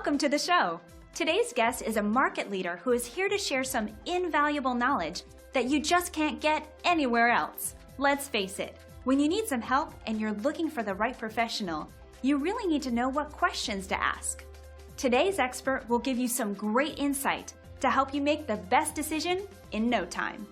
Welcome to the show. Today's guest is a market leader who is here to share some invaluable knowledge that you just can't get anywhere else. Let's face it, when you need some help and you're looking for the right professional, you really need to know what questions to ask. Today's expert will give you some great insight to help you make the best decision in no time.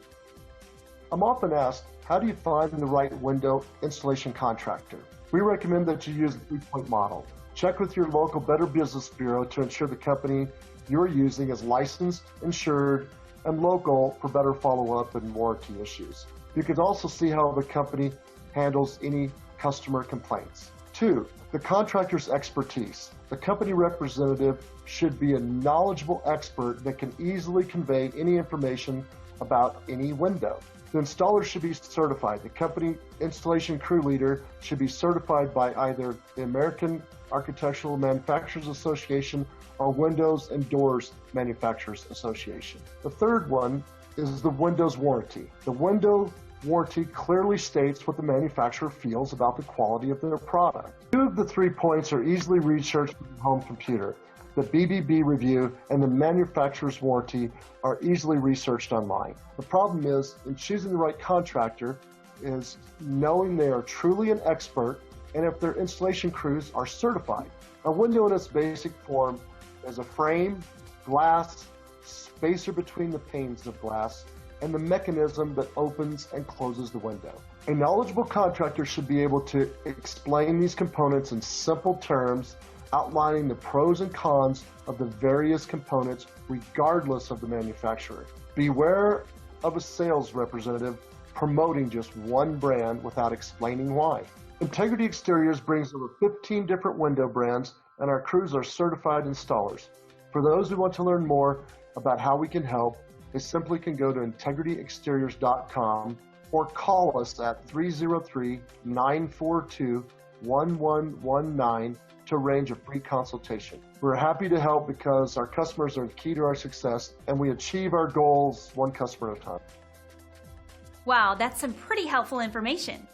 I'm often asked, how do you find the right window installation contractor? We recommend that you use the 3-point model. Check with your local Better Business Bureau to ensure the company you're using is licensed, insured, and local for better follow-up and warranty issues. You can also see how the company handles any customer complaints. 2, the contractor's expertise. The company representative should be a knowledgeable expert that can easily convey any information about any window. The installer should be certified. The company installation crew leader should be certified by either the American Architectural Manufacturers Association or Windows and Doors Manufacturers Association. The third one is the Windows warranty. The window warranty clearly states what the manufacturer feels about the quality of their product. 2 of the 3 points are easily researched on your home computer. The BBB review and the manufacturer's warranty are easily researched online. The problem is, in choosing the right contractor, is knowing they are truly an expert and if their installation crews are certified. A window in its basic form is a frame, glass, spacer between the panes of glass, and the mechanism that opens and closes the window. A knowledgeable contractor should be able to explain these components in simple terms, outlining the pros and cons of the various components regardless of the manufacturer. Beware of a sales representative promoting just one brand without explaining why. Integrity Exteriors brings over 15 different window brands, and our crews are certified installers. For those who want to learn more about how we can help, they simply can go to integrityexteriors.com or call us at 303-942-1119 to arrange a free consultation. We're happy to help because our customers are key to our success, and we achieve our goals one customer at a time. Wow, that's some pretty helpful information.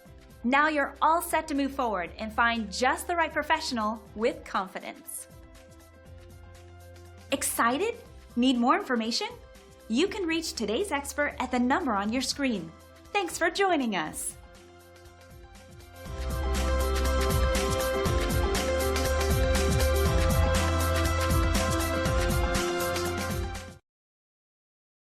Now you're all set to move forward and find just the right professional with confidence. Excited? Need more information? You can reach today's expert at the number on your screen. Thanks for joining us.